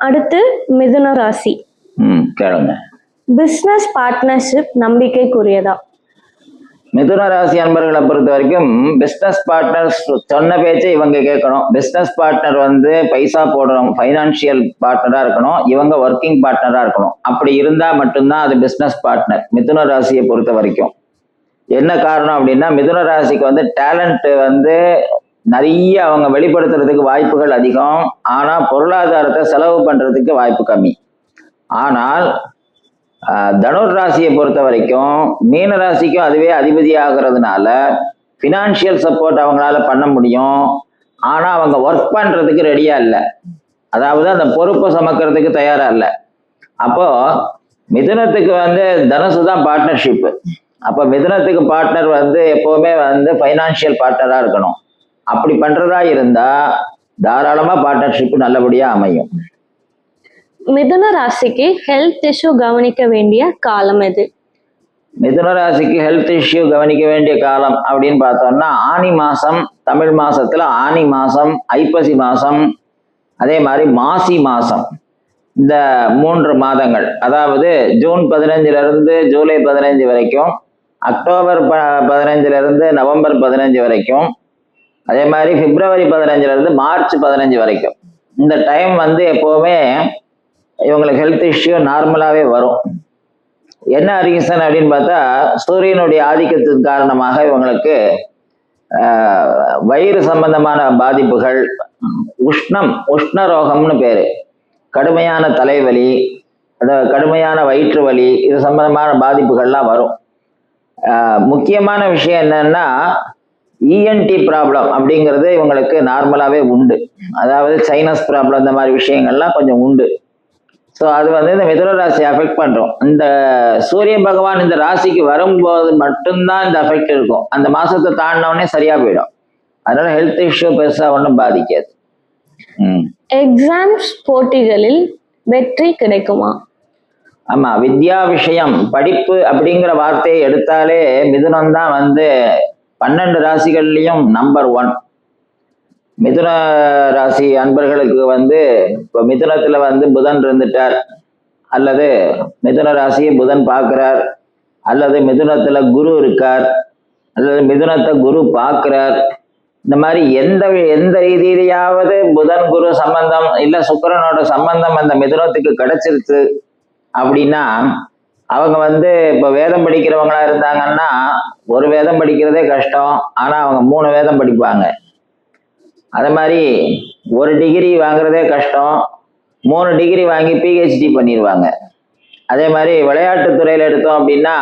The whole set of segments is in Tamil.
அடுத்து மிதுன ராசி. கேளுங்க. பிசினஸ் பார்ட்னர்ஷிப் நம்பிக்கைக்குரியதா? மிதுன ராசி அன்பர்களை பொறுத்த வரைக்கும் பிசினஸ் பார்ட்னர்ஸ் சொன்ன பேச்சை இவங்க கேட்கணும். பிசினஸ் பார்ட்னர் வந்து பைசா போடணும், ஃபைனான்சியல் பார்ட்னரா இருக்கணும், இவங்க ஒர்க்கிங் பார்ட்னரா இருக்கணும். அப்படி இருந்தா மட்டும்தான் அது பிசினஸ் பார்ட்னர் மிதுன ராசியை பொறுத்த வரைக்கும். என்ன காரணம் அப்படின்னா, மிதுன ராசிக்கு வந்து டேலண்ட் வந்து நிறைய அவங்க வெளிப்படுத்துறதுக்கு வாய்ப்புகள் அதிகம். ஆனா பொருளாதாரத்தை செலவு பண்றதுக்கு வாய்ப்பு கம்மி. ஆனால் தனுர் ராசியை பொறுத்த வரைக்கும் மீன ராசிக்கும் அதுவே அதிபதி ஆகிறதுனால ஃபினான்ஷியல் சப்போர்ட் அவங்களால பண்ண முடியும். ஆனா அவங்க ஒர்க் பண்றதுக்கு ரெடியா இல்லை, அதாவது அந்த பொறுப்பை சுமக்கிறதுக்கு தயாரா இல்லை. அப்போ மிதுனத்துக்கு வந்து தனுசு தான் பார்ட்னர்ஷிப். அப்போ மிதுனத்துக்கு பார்ட்னர் வந்து எப்பவுமே வந்து ஃபைனான்சியல் பார்ட்னரா இருக்கணும். அப்படி பண்றதா இருந்தா தாராளமா பார்ட்னர்ஷிப் நல்லபடியா அமையும். மிதுன ராசிக்கு ஹெல்த் இஷ்யூ கவனிக்க வேண்டிய காலம் எது? மிதுன ராசிக்கு ஹெல்த் இஷ்யூ கவனிக்க வேண்டிய காலம் அப்படின்னு பார்த்தோம்னா ஆனி மாசம், தமிழ் மாசத்துல ஆனி மாசம், ஐப்பசி மாசம், அதே மாதிரி மாசி மாசம், இந்த 3 மாதங்கள், அதாவது ஜூன் 15 இருந்து ஜூலை 15 வரைக்கும், அக்டோபர் 15 இருந்து நவம்பர் 15 வரைக்கும், அதே மாதிரி பிப்ரவரி 15 இருந்து மார்ச் 15 வரைக்கும். இந்த டைம் வந்து எப்பவுமே இவங்களுக்கு ஹெல்த் இஷ்யூ நார்மலாகவே வரும். என்ன ரீசன் அப்படின்னு பார்த்தா, சூரியனுடைய ஆதிக்கத்தின் காரணமாக இவங்களுக்கு வயிறு சம்பந்தமான பாதிப்புகள், உஷ்ண ரோகம்னு பேரு, கடுமையான தலைவலி, அதாவது கடுமையான வயிற்று வலி, இது சம்பந்தமான பாதிப்புகள்லாம் வரும். முக்கியமான விஷயம் என்னன்னா, இஎன்டி ப்ராப்ளம் அப்படிங்கிறது இவங்களுக்கு நார்மலாகவே உண்டு. அதாவது சைனஸ் ப்ராப்ளம், இந்த மாதிரி விஷயங்கள்லாம் கொஞ்சம் உண்டு. ஸோ அது வந்து இந்த மிதுன ராசியை அஃபெக்ட் பண்ணுறோம். இந்த சூரிய பகவான் இந்த ராசிக்கு வரும்போது மட்டும்தான் இந்த அஃபெக்ட் இருக்கும். அந்த மாசத்தை தாண்டினவுடனே சரியா போயிடும். அதனால ஹெல்த் இஷ்யூ பெருசா ஒன்றும் பாதிக்காது. எக்ஸாம்ஸ் போட்டிகளில் வெற்றி கிடைக்குமா? ஆமா, வித்யா விஷயம் படிப்பு அப்படிங்கிற வார்த்தையை எடுத்தாலே மிதுனம் தான் வந்து 12 ராசிகள்லையும் நம்பர் 1. மிதுன ராசி அன்பர்களுக்கு வந்து இப்போ மிதுனத்துல வந்து புதன் இருந்துட்டார், அல்லது மிதுன ராசியை புதன் பார்க்கிறார், அல்லது மிதுனத்துல குரு இருக்கார், அல்லது மிதுனத்தை குரு பார்க்கிறார், இந்த மாதிரி எந்த ரீதியிலையாவது புதன் குரு சம்பந்தம் இல்ல சுக்கிரனோட சம்பந்தம் அந்த மிதுனத்துக்கு கிடைச்சிருச்சு அப்படின்னா, அவங்க வந்து இப்போ வேதம் படிக்கிறவங்களா இருந்தாங்கன்னா ஒரு வேதம் படிக்கிறதே கஷ்டம், ஆனா அவங்க 3 வேதம் படிப்பாங்க. அதே மாதிரி ஒரு டிகிரி வாங்குறதே கஷ்டம், 3 டிகிரி வாங்கி பிஹெச்டி பண்ணிடுவாங்க. அதே மாதிரி விளையாட்டுத்துறையில் எடுத்தோம் அப்படின்னா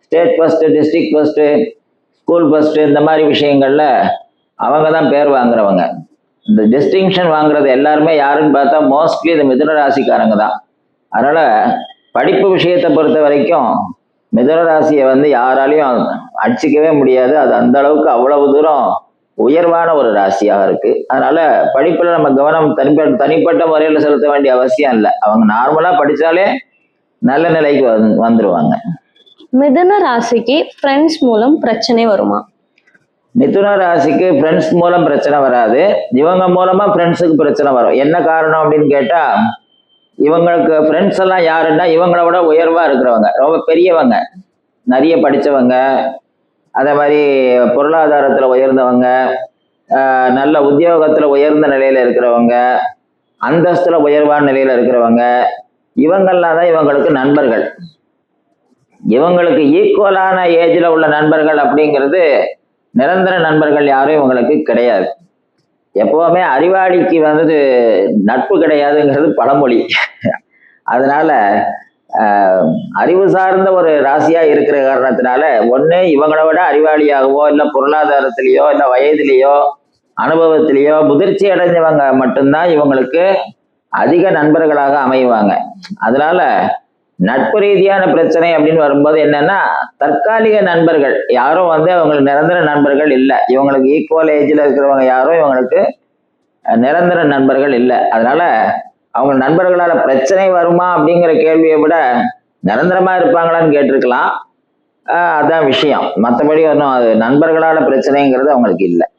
state first, district first, school first, இந்த மாதிரி விஷயங்கள்ல அவங்க தான் பேர் வாங்குறவங்க. இந்த டிஸ்டிங்ஷன் வாங்குறது எல்லாருமே யாருன்னு பார்த்தா மோஸ்ட்லி இந்த மிதுன ராசிக்காரங்க தான். அதனால படிப்பு விஷயத்தை பொறுத்த வரைக்கும் மிதுன ராசியை வந்து யாராலையும் அடிச்சிக்கவே முடியாது. அது அந்த அளவுக்கு அவ்வளவு தூரம் உயர்வான ஒரு ராசியாக இருக்கு. அதனால படிப்புல நம்ம கவனம் தனிப்பட்ட முறையில் செலுத்த வேண்டிய அவசியம் இல்லை. அவங்க நார்மலா படிச்சாலே நல்ல நிலைக்கு வந்துருவாங்க. மிதுன ராசிக்கு ஃப்ரெண்ட்ஸ் மூலம் பிரச்சனை வருமா? மிதுன ராசிக்கு ஃப்ரெண்ட்ஸ் மூலம் பிரச்சனை வராது, இவங்க மூலமா ஃப்ரெண்ட்ஸுக்கு பிரச்சனை வரும். என்ன காரணம் அப்படின்னு கேட்டா, இவங்களுக்கு ஃப்ரெண்ட்ஸ் எல்லாம் யாருன்னா இவங்கள விட உயர்வா இருக்கிறவங்க, ரொம்ப பெரியவங்க, நிறைய படித்தவங்க, அதே மாதிரி பொருளாதாரத்தில் உயர்ந்தவங்க, நல்ல உத்தியோகத்தில் உயர்ந்த நிலையில் இருக்கிறவங்க, அந்தஸ்தில் உயர்வான நிலையில் இருக்கிறவங்க, இவங்கெல்லாம் தான் இவங்களுக்கு நண்பர்கள். இவங்களுக்கு ஈக்குவலான ஏஜில் உள்ள நண்பர்கள் அப்படிங்கிறது நிரந்தர நண்பர்கள் யாரும் இவங்களுக்கு கிடையாது. எப்பவுமே அறிவாளிக்கு வந்து நட்பு கிடையாதுங்கிறது பழமொழி. அதனால அறிவு சார்ந்த ஒரு ராசியா இருக்கிற காரணத்தினால ஒண்ணு இவங்களை விட அறிவாளியாகவோ இல்லை பொருளாதாரத்திலேயோ இல்லை வயதிலேயோ அனுபவத்திலேயோ முதிர்ச்சி அடைஞ்சவங்க மட்டும்தான் இவங்களுக்கு அதிக நண்பர்களாக அமைவாங்க. அதனால நட்பு ரீதியான பிரச்சனை அப்படின்னு வரும்போது என்னன்னா, தற்காலிக நண்பர்கள் யாரும் வந்து அவங்களுக்கு நிரந்தர நண்பர்கள் இல்லை. இவங்களுக்கு ஈக்குவல் ஏஜில் இருக்கிறவங்க யாரும் இவங்களுக்கு நிரந்தர நண்பர்கள் இல்லை. அதனால அவங்க நண்பர்களால பிரச்சனை வருமா அப்படிங்கிற கேள்வியை விட நிரந்தரமா இருப்பாங்களான்னு கேட்டிருக்கலாம். அதான் விஷயம். மற்றபடி ஒன்றும் அது நண்பர்களால பிரச்சனைங்கிறது அவங்களுக்கு இல்லை.